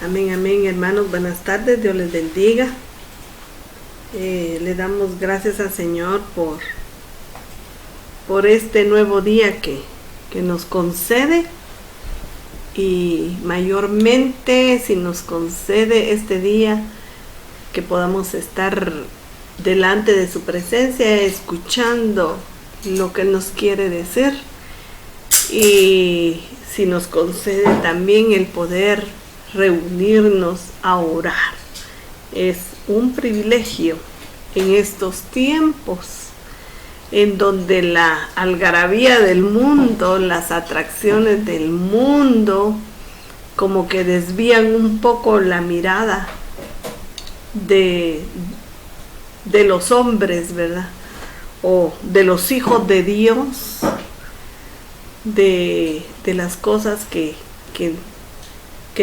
Amén, amén, hermanos. Buenas tardes, Dios les bendiga. Le damos gracias al Señor por este nuevo día que nos concede, y mayormente si nos concede este día que podamos estar delante de su presencia, escuchando lo que Él nos quiere decir, y si nos concede también el poder reunirnos a orar. Es un privilegio en estos tiempos en donde la algarabía del mundo, las atracciones del mundo, como que desvían un poco la mirada de los hombres, ¿verdad? O de los hijos de Dios, de las cosas que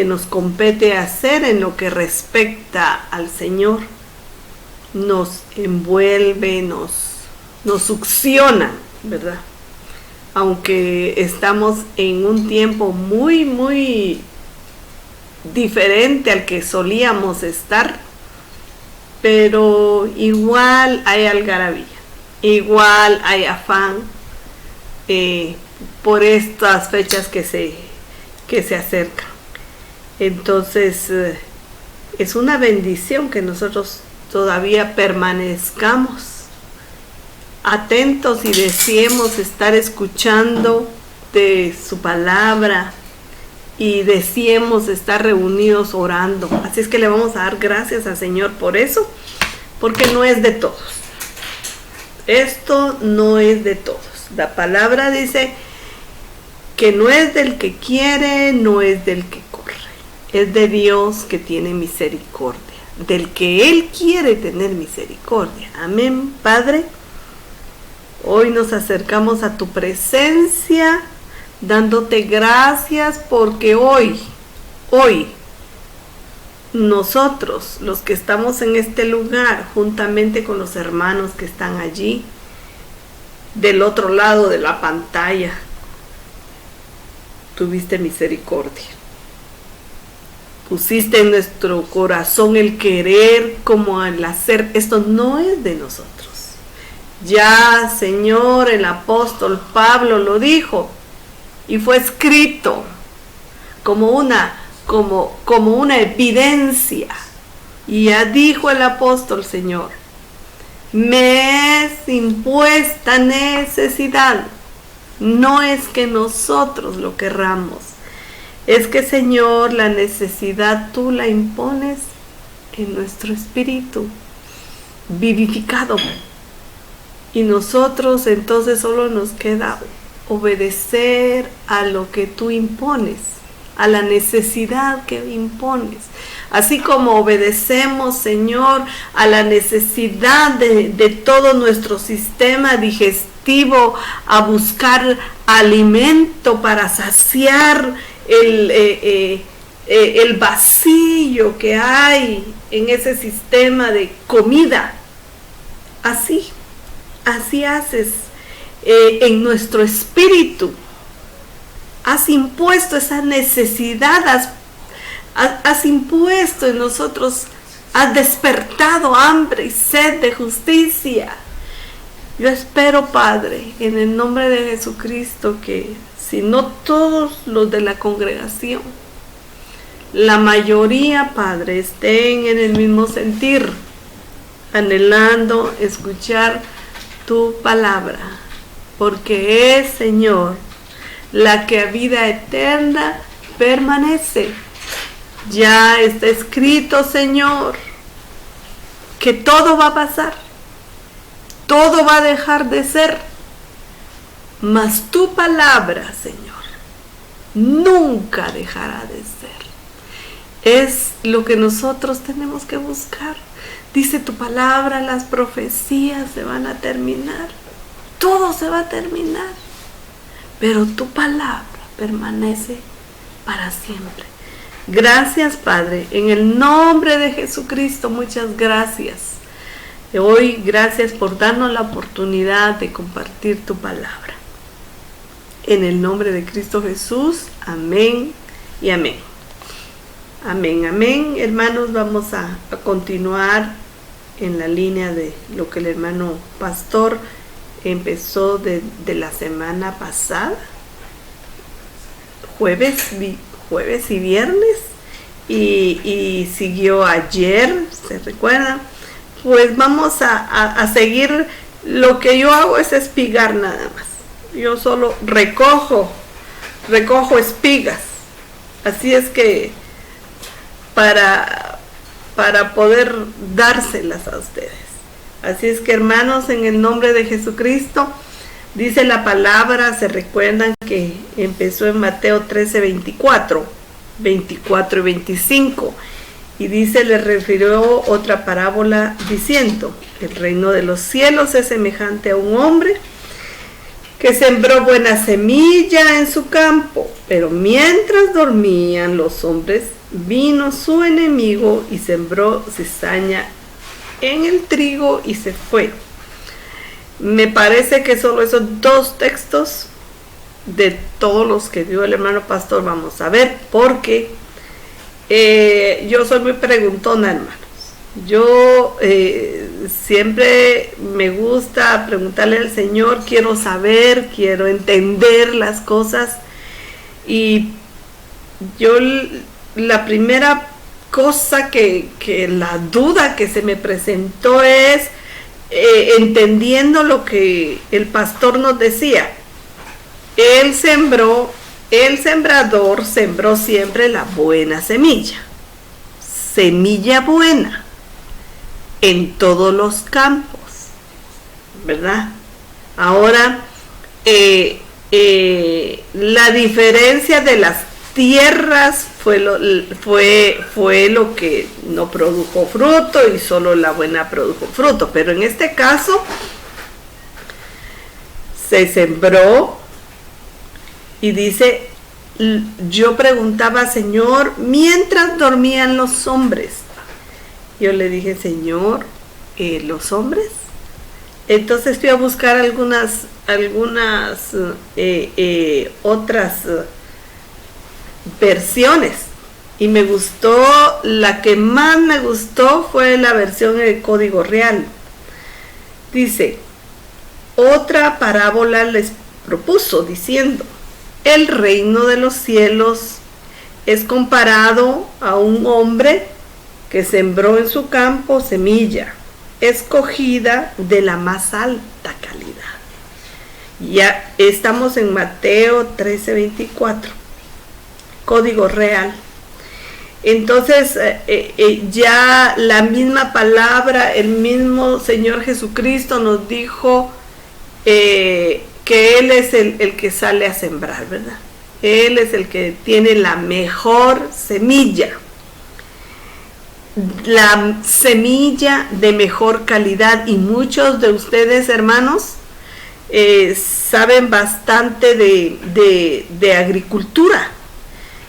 nos compete hacer en lo que respecta al Señor. Nos envuelve, nos succiona, ¿verdad? Aunque estamos en un tiempo muy, muy diferente al que solíamos estar, pero igual hay algarabía, igual hay afán por estas fechas que se acercan. Entonces es una bendición que nosotros todavía permanezcamos atentos y deseemos estar escuchando de su palabra, y deseemos estar reunidos orando. Así es que le vamos a dar gracias al Señor por eso, porque no es de todos. Esto no es de todos. La palabra dice que no es del que quiere, no es del que corre. Es de Dios que tiene misericordia, del que Él quiere tener misericordia. Amén, Padre. Hoy nos acercamos a tu presencia, dándote gracias porque hoy, nosotros, los que estamos en este lugar, juntamente con los hermanos que están allí, del otro lado de la pantalla, tuviste misericordia. Pusiste en nuestro corazón el querer como el hacer. Esto no es de nosotros. Ya, Señor, el apóstol Pablo lo dijo, y fue escrito como una evidencia. Y ya dijo el apóstol, Señor, me es impuesta necesidad. No es que nosotros lo querramos, es que, Señor, la necesidad tú la impones en nuestro espíritu vivificado. Y nosotros entonces solo nos queda obedecer a lo que tú impones, a la necesidad que impones. Así como obedecemos, Señor, a la necesidad de todo nuestro sistema digestivo, a buscar alimento para saciar el vacío que hay en ese sistema de comida. Así haces en nuestro espíritu. Has impuesto esa necesidad, has impuesto en nosotros, has despertado hambre y sed de justicia. Yo espero, Padre, en el nombre de Jesucristo, que si no todos los de la congregación, la mayoría, Padre, estén en el mismo sentir, anhelando escuchar tu palabra, porque es, Señor, la que a vida eterna permanece. Ya está escrito, Señor, que todo va a pasar, todo va a dejar de ser, mas tu palabra, Señor, nunca dejará de ser. Es lo que nosotros tenemos que buscar. Dice tu palabra, las profecías se van a terminar, todo se va a terminar, pero tu palabra permanece para siempre. Gracias, Padre, en el nombre de Jesucristo, muchas gracias. Hoy, gracias por darnos la oportunidad de compartir tu palabra. En el nombre de Cristo Jesús, amén y amén. Amén, amén. Hermanos, vamos a continuar en la línea de lo que el hermano pastor empezó de la semana pasada, jueves y viernes, y siguió ayer, ¿se recuerdan? Pues vamos a seguir. Lo que yo hago es espigar nada más. Yo solo recojo espigas. Así es que para poder dárselas a ustedes. Así es que, hermanos, en el nombre de Jesucristo, dice la palabra, se recuerdan que empezó en Mateo 13, 24 y 25, y dice, le refirió otra parábola diciendo, el reino de los cielos es semejante a un hombre que sembró buena semilla en su campo, pero mientras dormían los hombres, vino su enemigo y sembró cizaña en el trigo y se fue. Me parece que solo esos dos textos de todos los que dio el hermano pastor vamos a ver, porque yo soy muy preguntona, hermanos. Yo siempre me gusta preguntarle al Señor, quiero saber, quiero entender las cosas, y yo la primera cosa que la duda que se me presentó es entendiendo lo que el pastor nos decía. El sembrador sembró siempre la buena semilla buena en todos los campos, ¿verdad? Ahora, la diferencia de las tierras fue lo que no produjo fruto, y solo la buena produjo fruto. Pero en este caso se sembró, y dice, yo preguntaba, Señor, mientras dormían los hombres. Yo le dije, Señor, ¿los hombres? Entonces fui a buscar algunas otras versiones, y me gustó, la que más me gustó fue la versión del Código Real. Dice, otra parábola les propuso diciendo, el reino de los cielos es comparado a un hombre que sembró en su campo semilla escogida de la más alta calidad. Ya estamos en Mateo 13, 24, Código Real. Entonces ya la misma palabra, el mismo Señor Jesucristo nos dijo que Él es el que sale a sembrar, ¿verdad? Él es el que tiene la mejor semilla, la semilla de mejor calidad, y muchos de ustedes, hermanos, saben bastante de agricultura,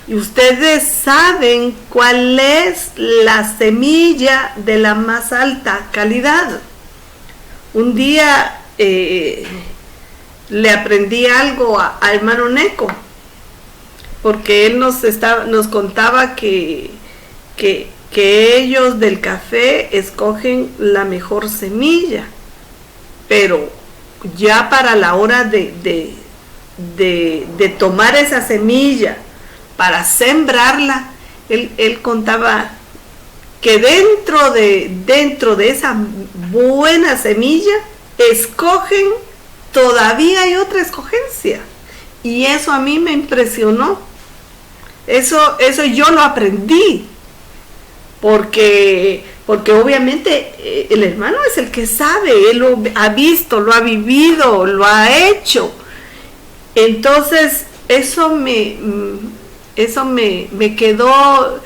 y ustedes saben cuál es la semilla de la más alta calidad. Un día le aprendí algo a hermano Neco, porque él nos contaba que ellos del café escogen la mejor semilla, pero ya para la hora de tomar esa semilla para sembrarla, él contaba que dentro de esa buena semilla escogen, todavía hay otra escogencia, y eso a mí me impresionó. Eso yo lo aprendí, porque obviamente el hermano es el que sabe, él lo ha visto, lo ha vivido, lo ha hecho. Entonces eso me quedó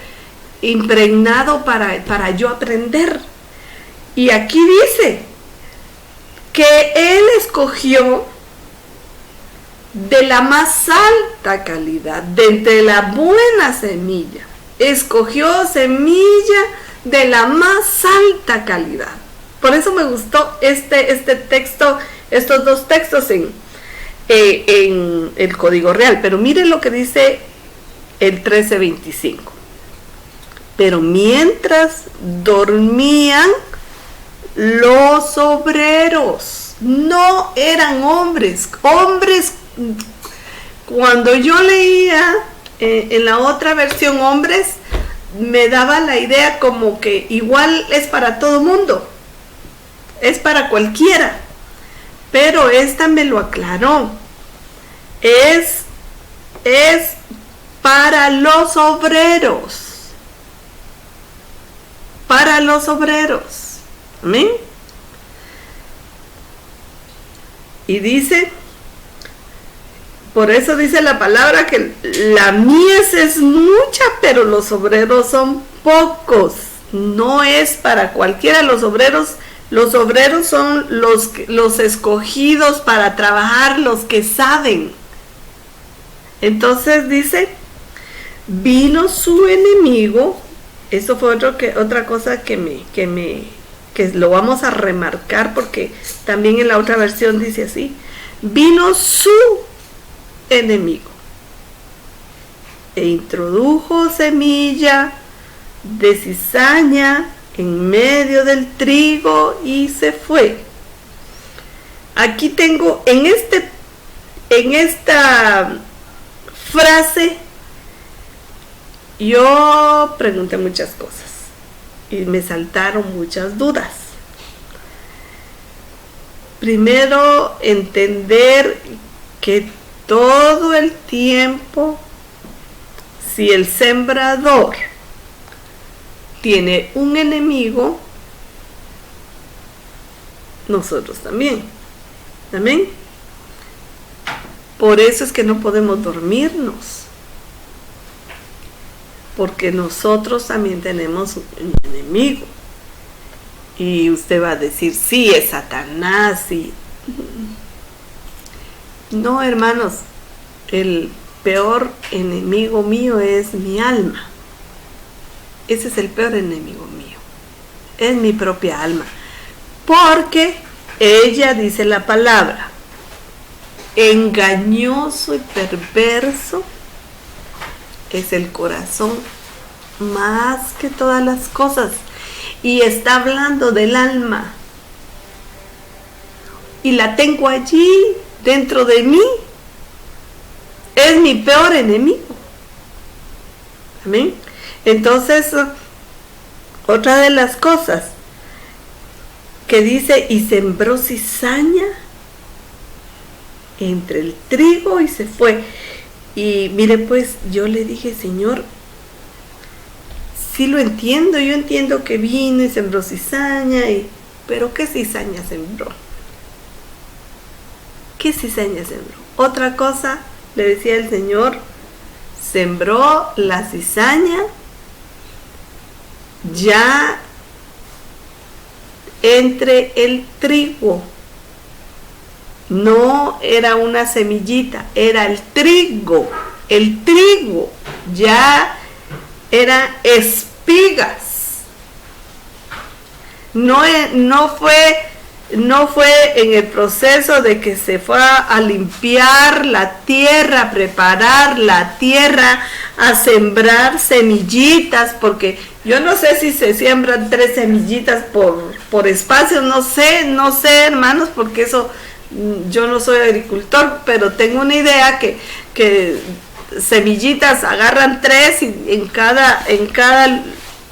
impregnado para yo aprender. Y aquí dice que él escogió de la más alta calidad, de entre la buena semilla, escogió semilla de la más alta calidad. Por eso me gustó este texto, estos dos textos en el Código Real. Pero miren lo que dice el 13:25. Pero mientras dormían, los obreros no eran hombres. Hombres, cuando yo leía en la otra versión hombres, me daba la idea como que igual es para todo mundo, es para cualquiera, pero esta me lo aclaró, es para los obreros, amén. Y dice, por eso dice la palabra que la mies es mucha, pero los obreros son pocos. No es para cualquiera. Los obreros son los escogidos para trabajar, los que saben. Entonces dice, vino su enemigo. Eso fue otra cosa que lo vamos a remarcar, porque también en la otra versión dice así, vino su enemigo e introdujo semilla de cizaña en medio del trigo y se fue. Aquí tengo en esta frase, yo pregunté muchas cosas y me saltaron muchas dudas. Primero, entender que todo el tiempo, si el sembrador tiene un enemigo, nosotros también. ¿Amén? Por eso es que no podemos dormirnos, porque nosotros también tenemos un enemigo. Y usted va a decir, sí, es Satanás. Y no, hermanos, el peor enemigo mío es mi alma. Ese es el peor enemigo mío, es mi propia alma, porque ella, dice la palabra, engañoso y perverso es el corazón más que todas las cosas, y está hablando del alma, y la tengo allí dentro de mí, es mi peor enemigo. Amén. Entonces, otra de las cosas que dice, y sembró cizaña entre el trigo y se fue. Y mire, pues yo le dije, Señor, sí lo entiendo, yo entiendo que vino y sembró cizaña, pero ¿qué cizaña sembró? ¿Qué cizaña sembró? Otra cosa, le decía el Señor, sembró la cizaña ya entre el trigo. No era una semillita, era el trigo. El trigo ya era espigas. No fue en el proceso de que se fue a limpiar la tierra, a preparar la tierra, a sembrar semillitas, porque yo no sé si se siembran 3 semillitas por espacio, no sé, hermanos, porque eso, yo no soy agricultor, pero tengo una idea que semillitas agarran 3 y en cada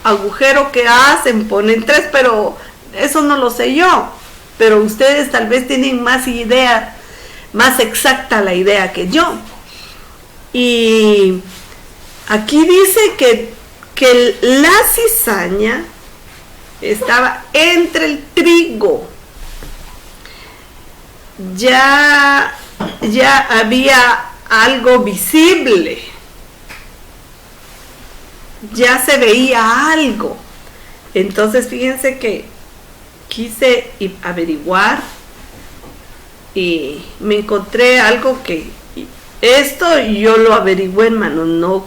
agujero que hacen ponen 3, pero eso no lo sé yo. Pero ustedes tal vez tienen más idea, más exacta la idea que yo. Y aquí dice que la cizaña estaba entre el trigo. Ya había algo visible. Ya se veía algo. Entonces fíjense que quise averiguar y me encontré algo que esto yo lo averigüé, hermano, no,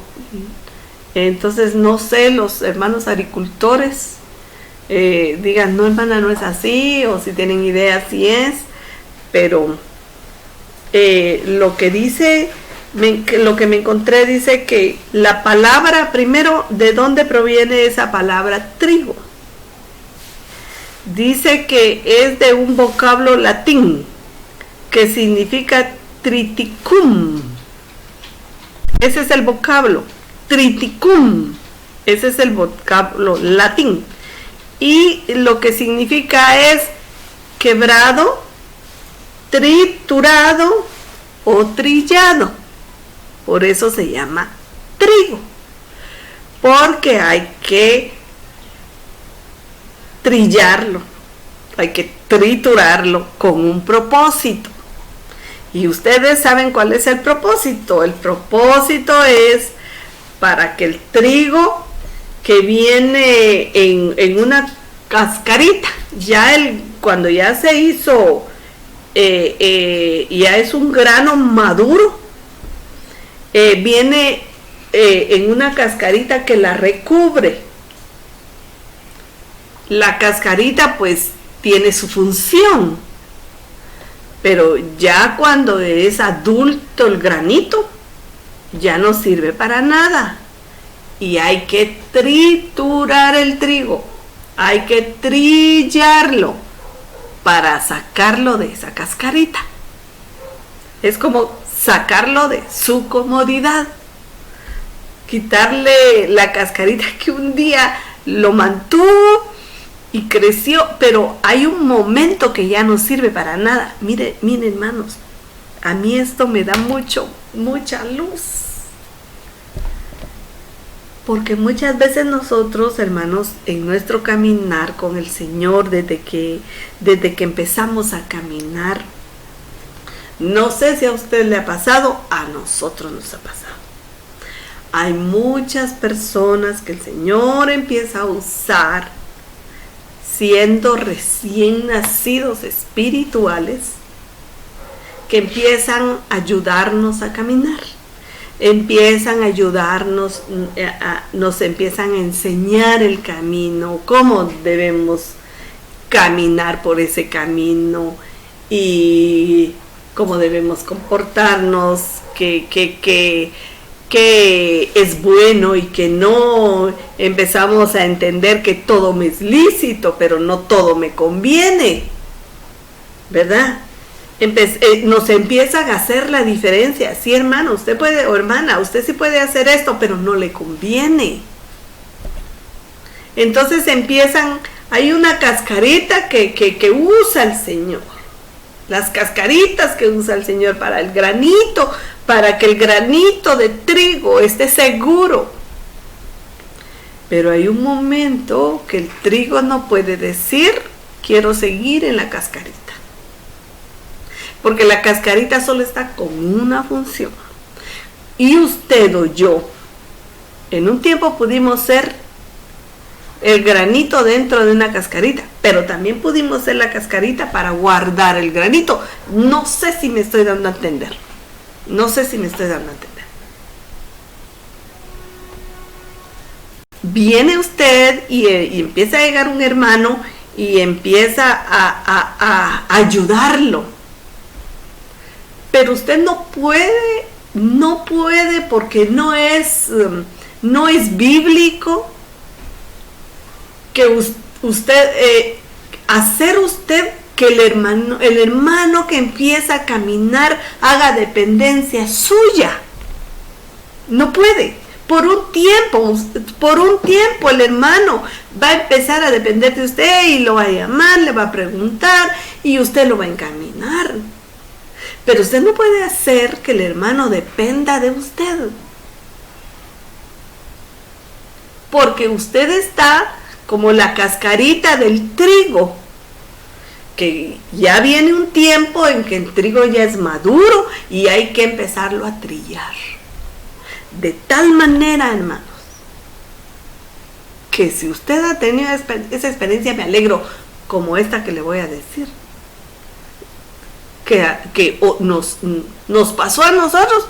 entonces no sé, los hermanos agricultores digan, no, hermana, no es así, o si tienen idea si es, pero lo que dice lo que me encontré dice que la palabra, primero, ¿de dónde proviene esa palabra trigo? Dice que es de un vocablo latín que significa triticum. Ese es el vocablo, triticum. Ese es el vocablo latín. Y lo que significa es quebrado, triturado o trillado. Por eso se llama trigo. Porque hay que trillarlo, hay que triturarlo con un propósito. Y ustedes saben cuál es el propósito. El propósito es para que el trigo que viene en una cascarita, cuando ya se hizo, ya es un grano maduro, viene en una cascarita que la recubre. La cascarita pues tiene su función, pero ya cuando es adulto el granito, ya no sirve para nada. Y hay que triturar el trigo, hay que trillarlo para sacarlo de esa cascarita. Es como sacarlo de su comodidad, quitarle la cascarita que un día lo mantuvo y creció, pero hay un momento que ya no sirve para nada. Miren, hermanos, a mí esto me da mucha luz. Porque muchas veces nosotros, hermanos, en nuestro caminar con el Señor, desde que empezamos a caminar, no sé si a usted le ha pasado, a nosotros nos ha pasado. Hay muchas personas que el Señor empieza a usar siendo recién nacidos espirituales, que empiezan a ayudarnos a caminar, empiezan a ayudarnos, nos empiezan a enseñar el camino, cómo debemos caminar por ese camino y cómo debemos comportarnos, que es bueno y que no. Empezamos a entender que todo me es lícito, pero no todo me conviene, ¿verdad? Nos empiezan a hacer la diferencia. Sí, hermano, usted puede, o hermana, usted sí puede hacer esto, pero no le conviene. Entonces hay una cascarita que usa el Señor. Las cascaritas que usa el Señor para el granito, para que el granito de trigo esté seguro. Pero hay un momento que el trigo no puede decir, quiero seguir en la cascarita. Porque la cascarita solo está con una función. Y usted o yo, en un tiempo pudimos ser el granito dentro de una cascarita, pero también pudimos ser la cascarita para guardar el granito. No sé si me estoy dando a entender. Viene usted y empieza a llegar un hermano y empieza a ayudarlo. Pero usted no puede porque no es bíblico que hacer usted que el hermano que empieza a caminar haga dependencia suya. No puede. Por un tiempo el hermano va a empezar a depender de usted y lo va a llamar, le va a preguntar y usted lo va a encaminar. Pero usted no puede hacer que el hermano dependa de usted. Porque usted está como la cascarita del trigo, que ya viene un tiempo en que el trigo ya es maduro y hay que empezarlo a trillar. De tal manera, hermanos, que si usted ha tenido esa experiencia, me alegro, como esta que le voy a decir, que nos pasó a nosotros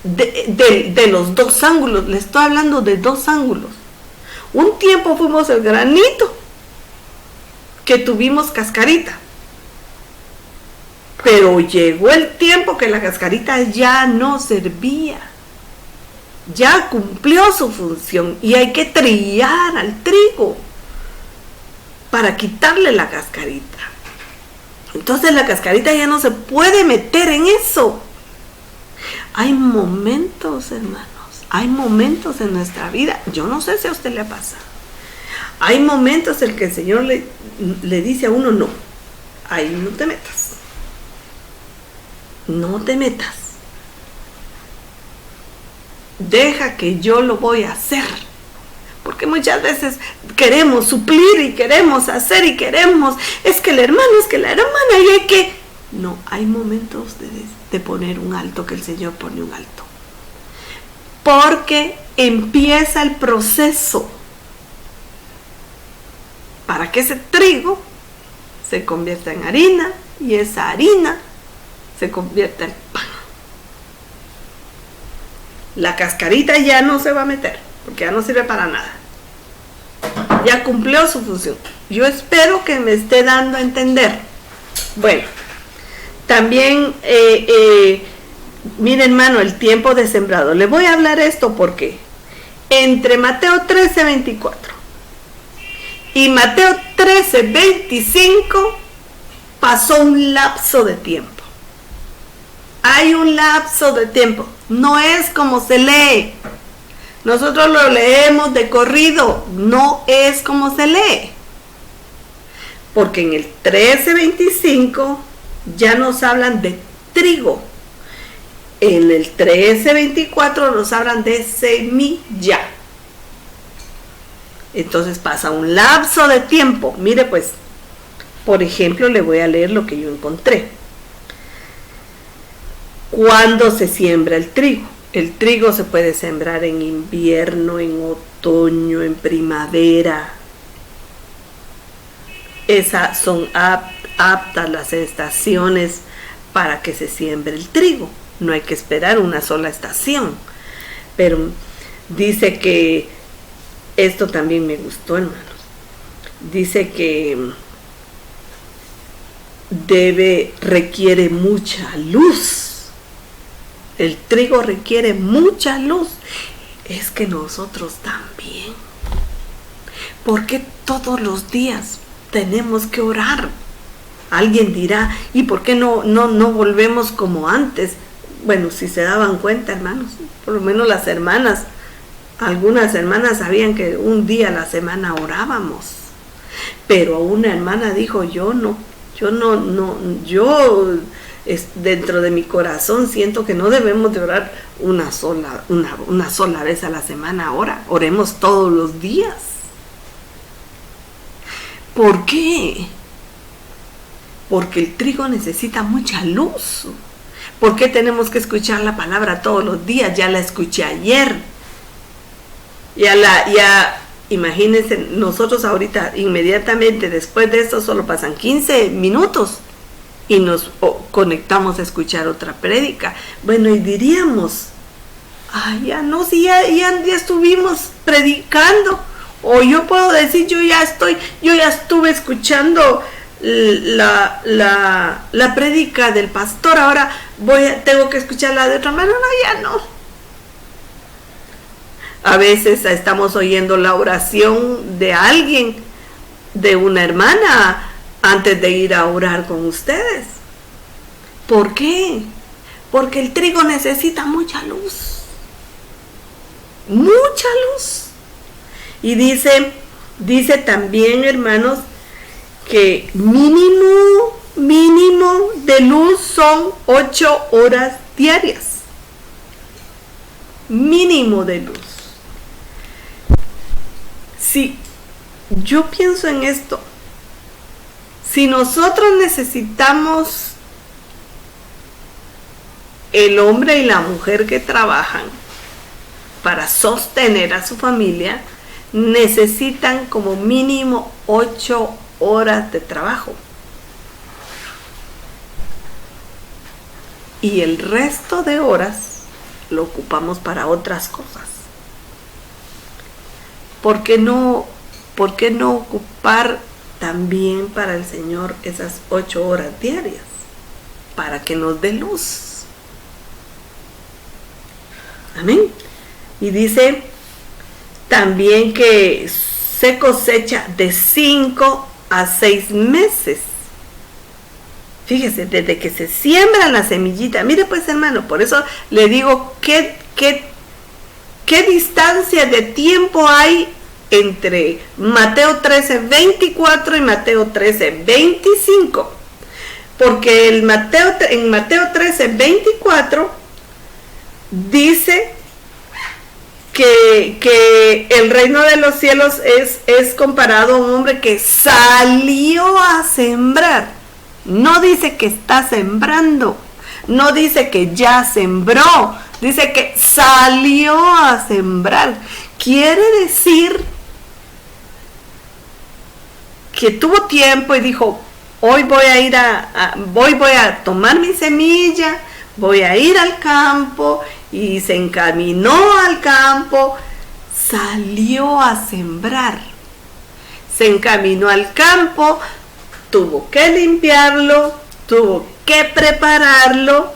de los dos ángulos. Le estoy hablando de dos ángulos. Un tiempo fuimos el granito que tuvimos cascarita, Pero llegó el tiempo que la cascarita ya no servía. Ya cumplió su función y hay que trillar al trigo para quitarle la cascarita. Entonces la cascarita ya no se puede meter en eso. Hay momentos, hermanos, hay momentos en nuestra vida, yo no sé si a usted le pasa, hay momentos en que el Señor le dice a uno, no, ahí no te metas, no te metas, deja que yo lo voy a hacer. Porque muchas veces queremos suplir y queremos hacer y queremos, es que el hermano, es que la hermana, y hay que... No, hay momentos de poner un alto, que el Señor pone un alto. Porque empieza el proceso para que ese trigo se convierta en harina y esa harina se convierta en pan. La cascarita ya no se va a meter, porque ya no sirve para nada. Ya cumplió su función. Yo espero que me esté dando a entender. Bueno, también, miren, hermano, el tiempo de sembrado. Le voy a hablar esto porque entre Mateo 13:24 y Mateo 13:25 pasó un lapso de tiempo. Hay un lapso de tiempo. No es como se lee. Nosotros lo leemos de corrido. No es como se lee. Porque en el 13:25 ya nos hablan de trigo. En el 13:24 nos hablan de semilla. Entonces pasa un lapso de tiempo. Mire pues, por ejemplo, le voy a leer lo que yo encontré. ¿Cuándo se siembra el trigo? El trigo se puede sembrar en invierno, en otoño, en primavera. Esas son aptas las estaciones para que se siembre el trigo. No hay que esperar una sola estación. Pero dice que, esto también me gustó, hermanos. Dice que requiere mucha luz. El trigo requiere mucha luz. Es que nosotros también. ¿Por qué todos los días tenemos que orar? Alguien dirá, ¿y por qué no volvemos como antes? Bueno, si se daban cuenta, hermanos, por lo menos las hermanas, algunas hermanas sabían que un día a la semana orábamos. Pero una hermana dijo, yo dentro de mi corazón siento que no debemos de orar una sola vez a la semana ahora. Oremos todos los días. ¿Por qué? Porque el trigo necesita mucha luz. ¿Por qué tenemos que escuchar la palabra todos los días? Ya la escuché ayer. Imagínense, nosotros ahorita, inmediatamente después de esto, solo pasan 15 minutos y nos conectamos a escuchar otra prédica. Bueno, y diríamos, ya estuvimos predicando. O yo puedo decir, yo ya estuve escuchando la prédica del pastor, ahora tengo que escucharla de otra manera. No, ya no. A veces estamos oyendo la oración de alguien, de una hermana, antes de ir a orar con ustedes. ¿Por qué? Porque el trigo necesita mucha luz. Mucha luz. Y dice también, hermanos, que mínimo de luz son 8 horas diarias. Mínimo de luz. Si yo pienso en esto, si nosotros necesitamos, el hombre y la mujer que trabajan para sostener a su familia, necesitan como mínimo 8 horas de trabajo. Y el resto de horas lo ocupamos para otras cosas. ¿Por qué no ocupar también para el Señor esas 8 horas diarias? para que nos dé luz. Amén. Y dice también que se cosecha de 5 a 6 meses. Fíjese, desde que se siembra la semillita. Mire pues, hermano, por eso le digo qué distancia de tiempo hay entre Mateo 13:24 y Mateo 13:25. Porque en Mateo 13:24 dice que el reino de los cielos es comparado a un hombre que salió a sembrar. No dice que está sembrando, no dice que ya sembró, dice que salió a sembrar. Quiere decir que tuvo tiempo y dijo, hoy voy a ir voy a tomar mi semilla, voy a ir al campo, y se encaminó al campo, salió a sembrar. Se encaminó al campo, tuvo que limpiarlo, tuvo que prepararlo,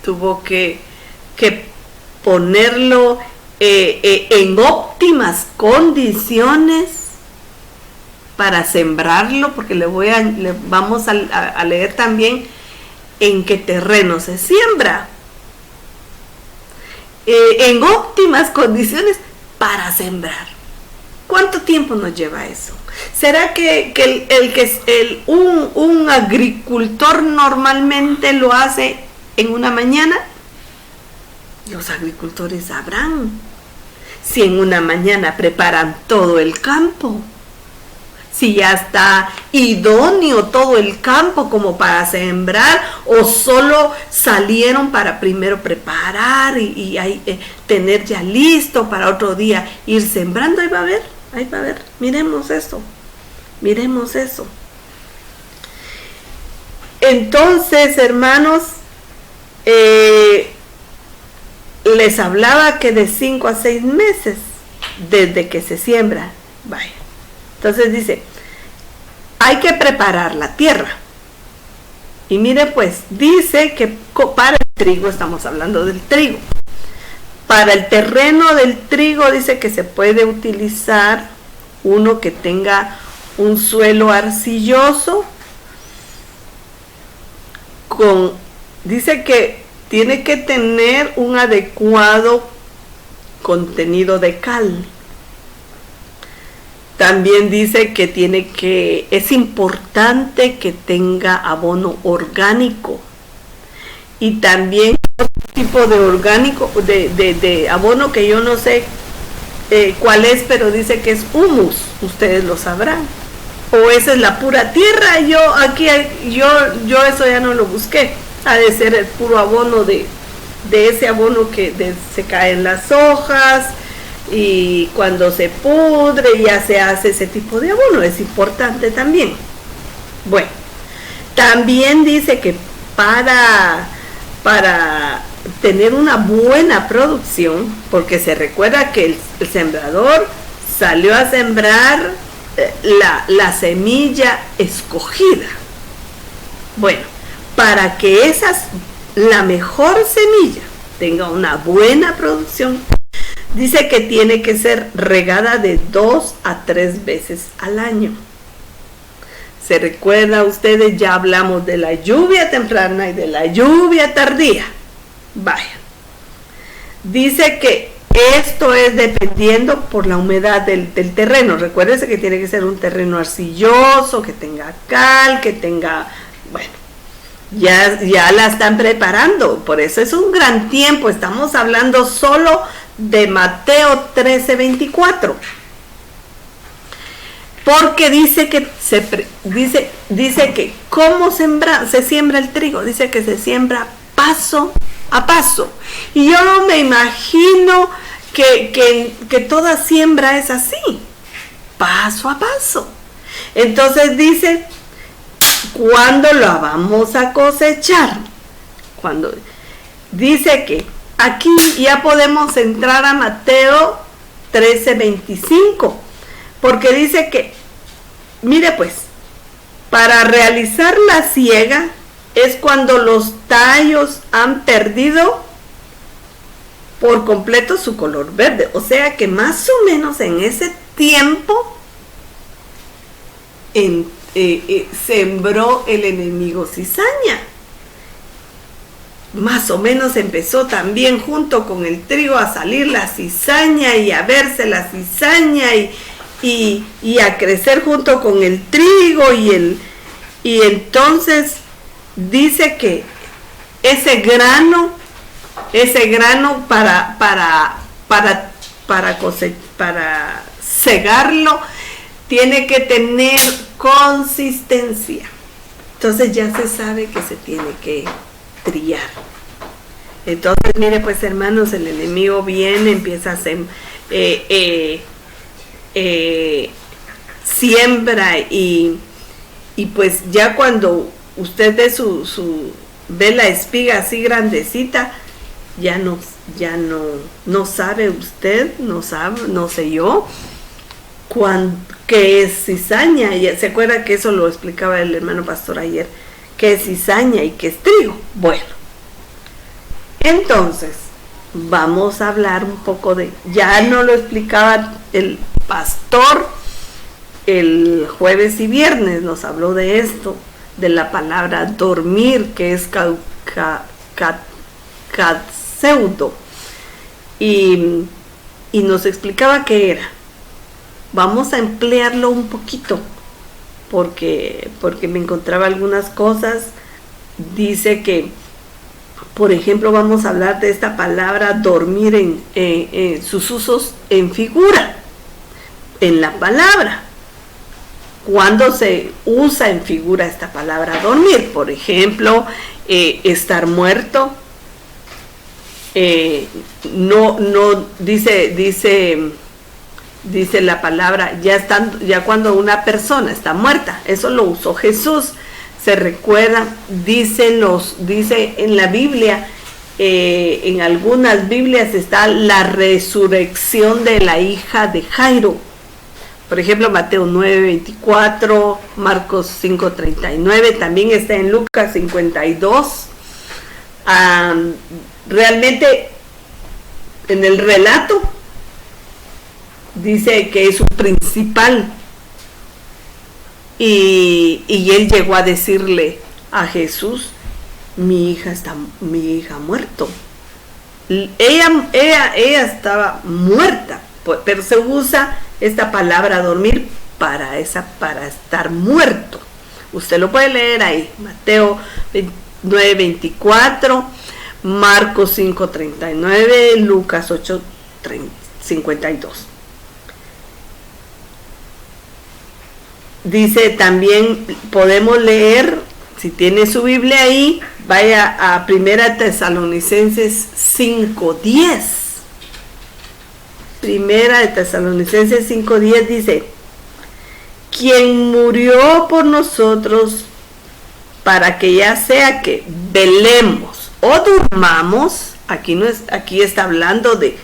tuvo que ponerlo en óptimas condiciones para sembrarlo, porque vamos a leer también en qué terreno se siembra. En óptimas condiciones para sembrar. ¿Cuánto tiempo nos lleva eso? ¿Será que un agricultor normalmente lo hace en una mañana? Los agricultores sabrán si en una mañana preparan todo el campo, si ya está idóneo todo el campo como para sembrar, o solo salieron para primero preparar y tener ya listo para otro día ir sembrando. Ahí va a ver, miremos eso. Entonces, hermanos, les hablaba que de 5 a 6 meses desde que se siembra. Vaya. Entonces dice, hay que preparar la tierra. Y mire pues, dice que para el trigo, estamos hablando del trigo. Para el terreno del trigo dice que se puede utilizar uno que tenga un suelo arcilloso dice que tiene que tener un adecuado contenido de cal. También dice que es importante que tenga abono orgánico, y también otro tipo de orgánico, de abono que yo no sé cuál es, pero dice que es humus, ustedes lo sabrán, o esa es la pura tierra. Yo eso ya no lo busqué, ha de ser el puro abono de ese abono que se caen las hojas, y cuando se pudre ya se hace ese tipo de abono. Es importante también. Bueno, también dice que para tener una buena producción, porque se recuerda que el sembrador salió a sembrar la semilla escogida. Bueno, para que la mejor semilla tenga una buena producción, dice que tiene que ser regada de 2 a 3 veces al año. ¿Se recuerda ustedes? Ya hablamos de la lluvia temprana y de la lluvia tardía. Vaya. Dice que esto es dependiendo por la humedad del terreno. Recuérdense que tiene que ser un terreno arcilloso, que tenga cal, que tenga... Bueno, ya la están preparando. Por eso es un gran tiempo. Estamos hablando solo de Mateo 13:24, porque dice que dice que cómo se siembra el trigo. Dice que se siembra paso a paso, y yo no me imagino que toda siembra es así, paso a paso. Entonces dice, ¿cuándo la vamos a cosechar? Cuando dice que aquí ya podemos entrar a Mateo 13:25, porque dice que, mire pues, Para realizar la siega es cuando los tallos han perdido por completo su color verde. O sea que más o menos en ese tiempo sembró el enemigo cizaña. Más o menos empezó también junto con el trigo a salir la cizaña y a verse la cizaña y a crecer junto con el trigo y entonces dice que ese grano para cegarlo tiene que tener consistencia. Entonces ya se sabe que se tiene que trillar. Entonces, mire pues, hermanos, el enemigo viene, empieza a hacer siembra y pues ya cuando usted ve la espiga así grandecita, ya no sabe usted, no sé yo qué es cizaña. ¿Se acuerda que eso lo explicaba el hermano pastor ayer? ¿Qué es cizaña y qué es trigo? Bueno, entonces vamos a hablar un poco ya no lo explicaba el pastor el jueves y viernes, nos habló de esto, de la palabra dormir, que es katseudo, y nos explicaba qué era. Vamos a emplearlo un poquito porque me encontraba algunas cosas. Dice que, por ejemplo, vamos a hablar de esta palabra dormir en sus usos en figura, en la palabra. Cuando se usa en figura esta palabra dormir, por ejemplo, estar muerto, no dice la palabra, ya cuando una persona está muerta, eso lo usó Jesús. Se recuerda, dice en la Biblia, en algunas Biblias está la resurrección de la hija de Jairo. Por ejemplo, Mateo 9:24, Marcos 5:39, también está en Lucas 52. Realmente, en el relato, dice que es su principal. Y él llegó a decirle a Jesús: mi hija ha muerto. Ella estaba muerta, pero se usa esta palabra dormir para estar muerto. Usted lo puede leer ahí, Mateo 9:24, Marcos 5:39, Lucas 8:52. Dice también, podemos leer, si tiene su Biblia ahí, vaya a 1 Tesalonicenses 5:10. 1 Tesalonicenses 5:10 dice: quien murió por nosotros para que ya sea que velemos o durmamos, aquí está hablando de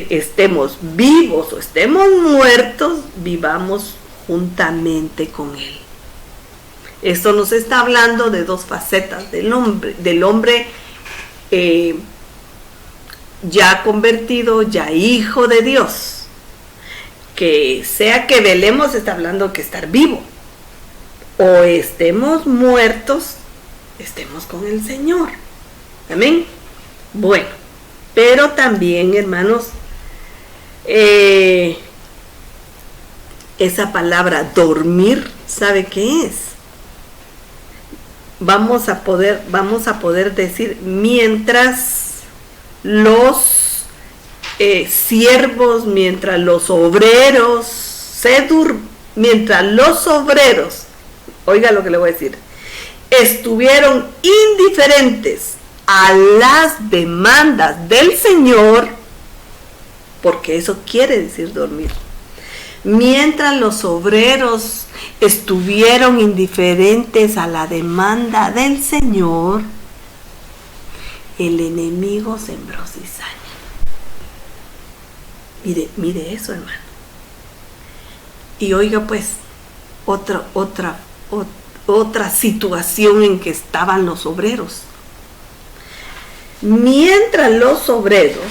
estemos vivos o estemos muertos, vivamos juntamente con él. Esto nos está hablando de dos facetas del hombre ya convertido, ya hijo de Dios. Que sea que velemos, está hablando que estar vivo, o estemos muertos, estemos con el Señor. Amén. Bueno, pero también, hermanos, esa palabra dormir, ¿sabe qué es? Vamos a poder decir, mientras los siervos, mientras los obreros, oiga lo que le voy a decir, estuvieron indiferentes a las demandas del Señor, porque eso quiere decir dormir. Mientras los obreros estuvieron indiferentes a la demanda del Señor, el enemigo sembró cizaña. Mire eso, hermano. Y oiga pues, otra situación en que estaban los obreros. Mientras los obreros,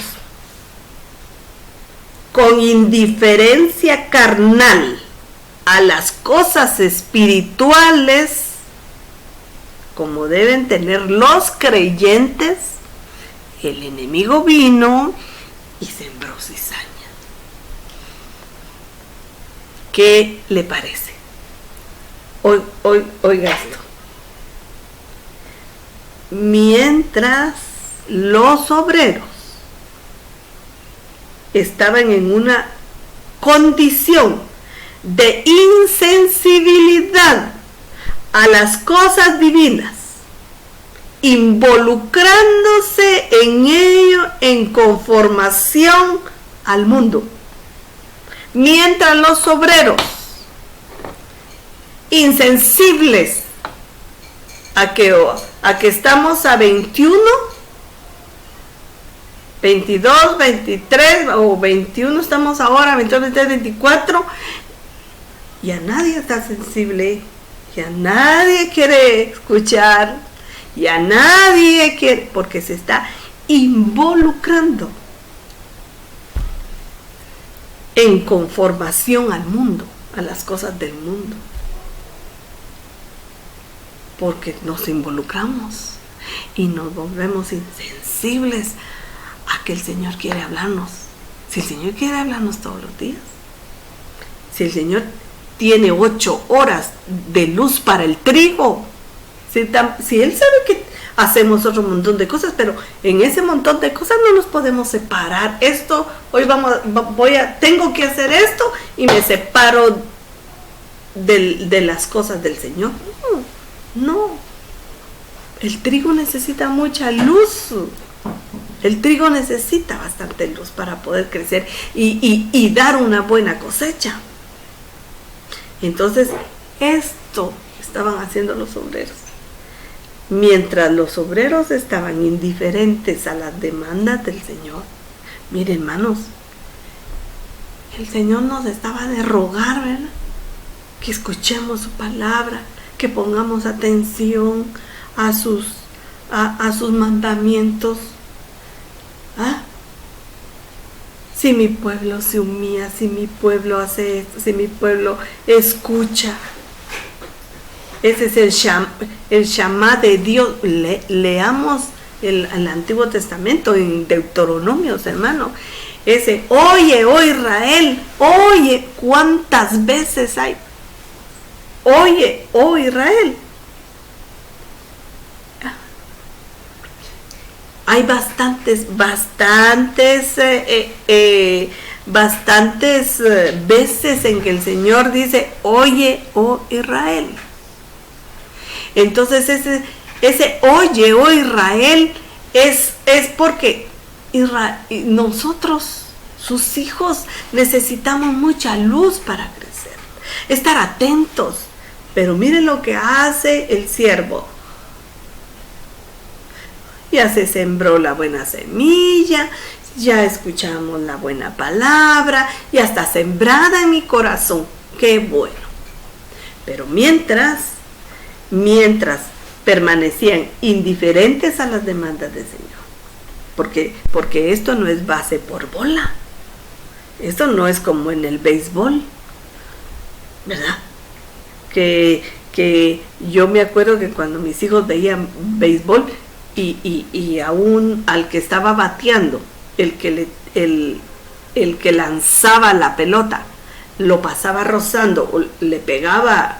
con indiferencia carnal a las cosas espirituales, como deben tener los creyentes, el enemigo vino y sembró cizaña. ¿Qué le parece? Oiga esto. Mientras los obreros estaban en una condición de insensibilidad a las cosas divinas, involucrándose en ello en conformación al mundo, mientras los obreros, insensibles a que estamos a 21, 22, 23 o 21 estamos ahora, 22, 23, 24, ya nadie está sensible, ya nadie quiere escuchar, ya nadie quiere, porque se está involucrando en conformación al mundo, a las cosas del mundo, porque nos involucramos y nos volvemos insensibles a que el Señor quiere hablarnos. Si el Señor quiere hablarnos todos los días, si el Señor tiene 8 horas de luz para el trigo, si Él sabe que hacemos otro montón de cosas, pero en ese montón de cosas no nos podemos separar. Esto, hoy tengo que hacer esto y me separo de las cosas del Señor. No. El trigo necesita mucha luz. El trigo necesita bastante luz para poder crecer y dar una buena cosecha. Entonces, esto estaban haciendo los obreros. Mientras los obreros estaban indiferentes a las demandas del Señor. Miren, hermanos, el Señor nos estaba de rogar, ¿verdad? Que escuchemos su palabra, que pongamos atención a sus mandamientos. ¿Ah? Si mi pueblo se humilla, si mi pueblo hace esto, si mi pueblo escucha. Ese es el Shamá de Dios. Leamos el Antiguo Testamento en Deuteronomios, hermano. Ese, oye, oh Israel, oye, ¿cuántas veces hay? Oye, oh Israel. Hay bastantes veces en que el Señor dice, oye, oh Israel. Entonces ese oye, oh Israel, es porque nosotros, sus hijos, necesitamos mucha luz para crecer, estar atentos. Pero miren lo que hace el siervo. Ya se sembró la buena semilla, ya escuchamos la buena palabra, ya está sembrada en mi corazón. ¡Qué bueno! Pero mientras permanecían indiferentes a las demandas del Señor, porque esto no es base por bola, esto no es como en el béisbol, ¿verdad? Que yo me acuerdo que cuando mis hijos veían béisbol, y aún al que estaba bateando, el que lanzaba la pelota, lo pasaba rozando o le pegaba,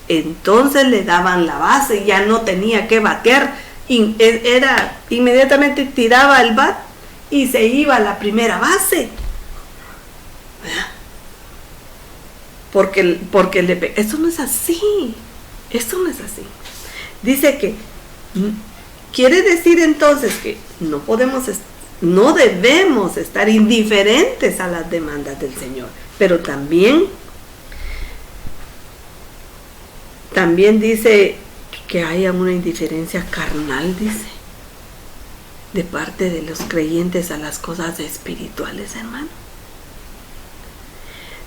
entonces le daban la base y ya no tenía que batear, era inmediatamente tiraba el bat y se iba a la primera base, porque esto no es así, dice que quiere decir entonces que no debemos estar indiferentes a las demandas del Señor, pero también dice que haya una indiferencia carnal, dice, de parte de los creyentes a las cosas espirituales, hermano.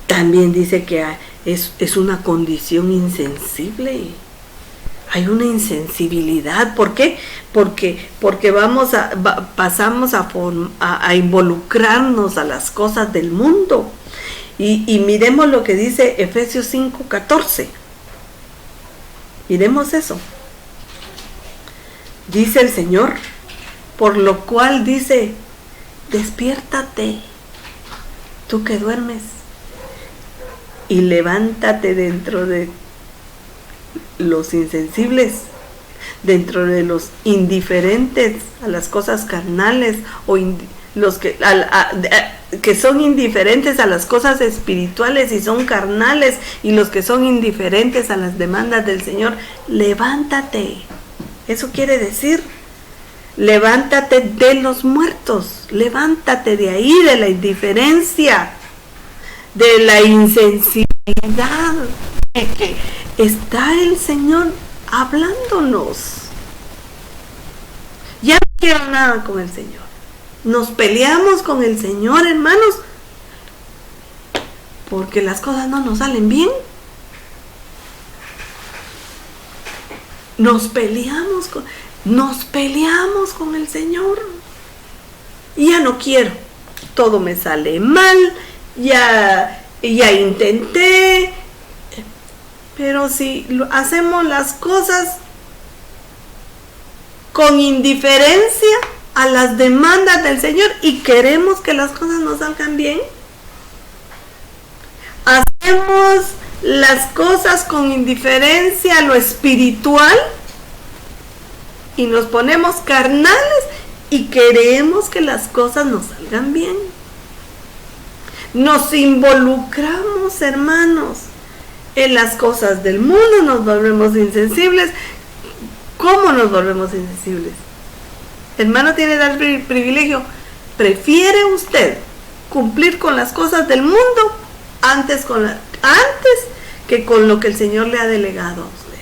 También dice que es una condición insensible hay una insensibilidad. ¿Por qué? Porque pasamos a involucrarnos a las cosas del mundo. Y miremos lo que dice Efesios 5:14. Miremos eso. Dice el Señor, por lo cual dice, despiértate, tú que duermes, y levántate dentro de los insensibles, dentro de los indiferentes a las cosas carnales, o los que son indiferentes a las cosas espirituales y son carnales, y los que son indiferentes a las demandas del Señor. Levántate. Eso quiere decir, levántate de los muertos, levántate de ahí, de la indiferencia, de la insensibilidad, de que está el Señor hablándonos. Ya no quiero nada con el Señor. Nos peleamos con el Señor, hermanos, porque las cosas no nos salen bien. Nos peleamos con el Señor. Y ya no quiero. Todo me sale mal. Ya intenté. Pero si hacemos las cosas con indiferencia a las demandas del Señor y queremos que las cosas nos salgan bien, hacemos las cosas con indiferencia a lo espiritual y nos ponemos carnales y queremos que las cosas nos salgan bien. Nos involucramos, hermanos, en las cosas del mundo, nos volvemos insensibles. ¿Cómo nos volvemos insensibles? Hermano, tiene el privilegio. ¿Prefiere usted cumplir con las cosas del mundo antes que con lo que el Señor le ha delegado a usted?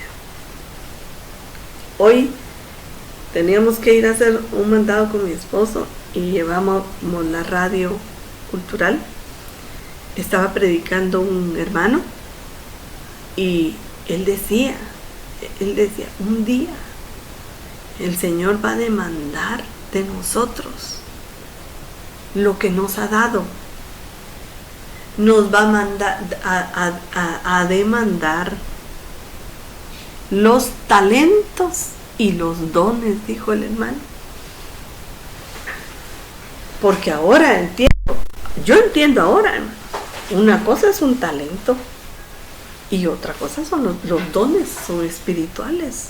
Hoy teníamos que ir a hacer un mandado con mi esposo y llevamos la radio cultural. Estaba predicando un hermano y él decía, un día el Señor va a demandar de nosotros lo que nos ha dado. Nos va a mandar a demandar los talentos y los dones, dijo el hermano. Porque ahora yo entiendo ahora, hermano. Una cosa es un talento y otra cosa son los dones, son espirituales.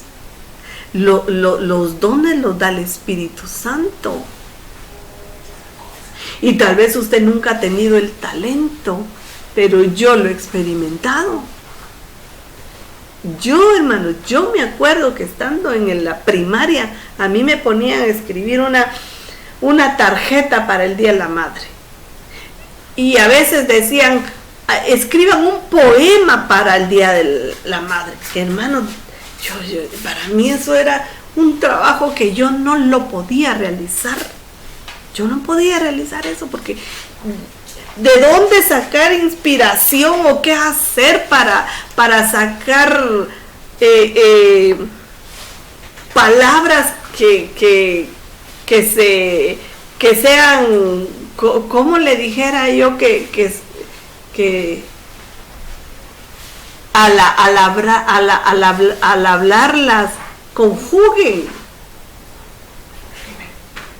Los dones los da el Espíritu Santo. Y tal vez usted nunca ha tenido el talento, pero yo lo he experimentado. Yo, hermano, yo me acuerdo que estando en la primaria, a mí me ponían a escribir una tarjeta para el Día de la Madre. Y a veces decían, escriban un poema para el Día de la Madre. Hermano, para mí eso era un trabajo que yo no lo podía realizar. Yo no podía realizar eso porque ¿de dónde sacar inspiración o qué hacer para sacar palabras que sean, ¿cómo le dijera yo que al hablarlas conjuguen,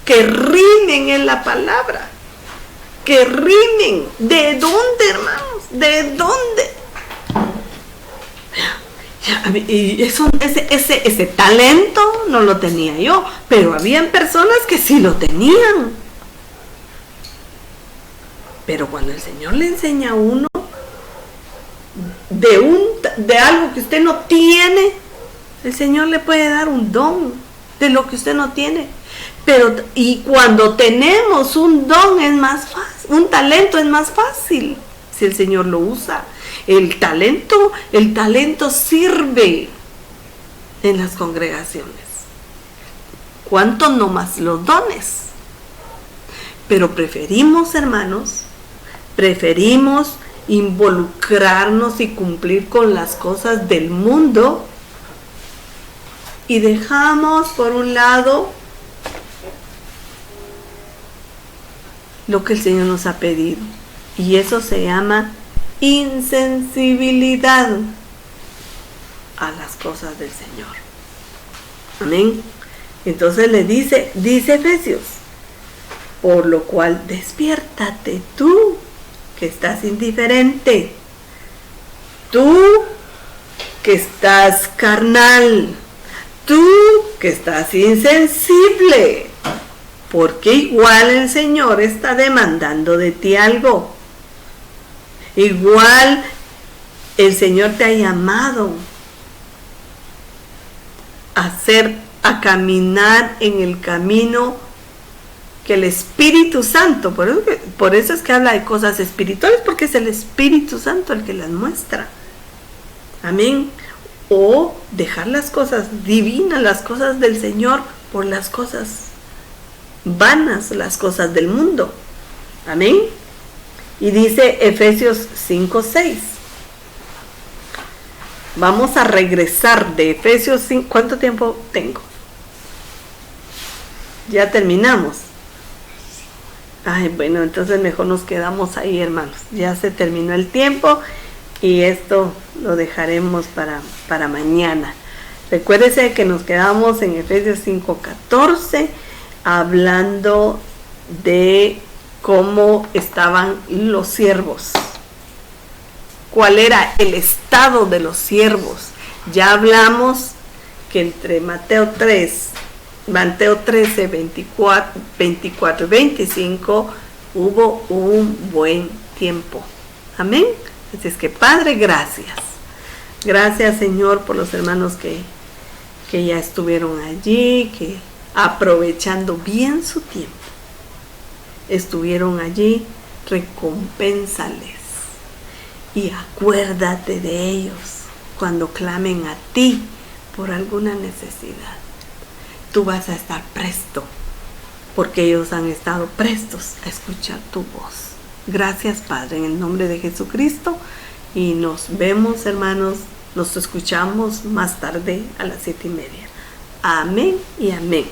que rimen en la palabra, que rimen? ¿De dónde, hermanos? ¿De dónde? Y ese talento no lo tenía yo, pero habían personas que sí lo tenían. Pero cuando el Señor le enseña a uno de algo que usted no tiene, el Señor le puede dar un don de lo que usted no tiene. Y cuando tenemos un don es más fácil, un talento es más fácil si el Señor lo usa. El talento sirve en las congregaciones. ¿Cuánto no más los dones? Pero preferimos, hermanos, involucrarnos y cumplir con las cosas del mundo y dejamos por un lado lo que el Señor nos ha pedido. Y eso se llama insensibilidad a las cosas del Señor. Amén. Entonces le dice Efesios, por lo cual despiértate tú, que estás indiferente, tú que estás carnal, tú que estás insensible, porque igual el Señor está demandando de ti algo. Igual el Señor te ha llamado a caminar en el camino que el Espíritu Santo, por eso es que habla de cosas espirituales, porque es el Espíritu Santo el que las muestra. Amén. O dejar las cosas divinas, las cosas del Señor, por las cosas vanas, las cosas del mundo. Amén. Y dice Efesios 5:6. Vamos a regresar de Efesios 5. ¿Cuánto tiempo tengo? Ya terminamos. Ay, bueno, entonces mejor nos quedamos ahí, hermanos. Ya se terminó el tiempo y esto lo dejaremos para mañana. Recuérdese que nos quedamos en Efesios 5:14 hablando de cómo estaban los siervos. ¿Cuál era el estado de los siervos? Ya hablamos que entre Mateo 13, 24 y 25 hubo un buen tiempo. Amén. Así es que, Padre, gracias. Gracias, Señor, por los hermanos que ya estuvieron allí, que aprovechando bien su tiempo, estuvieron allí. Recompénsales y acuérdate de ellos cuando clamen a ti por alguna necesidad. Tú vas a estar presto, porque ellos han estado prestos a escuchar tu voz. Gracias, Padre, en el nombre de Jesucristo, y nos vemos, hermanos, nos escuchamos más tarde a las 7:30. Amén y amén.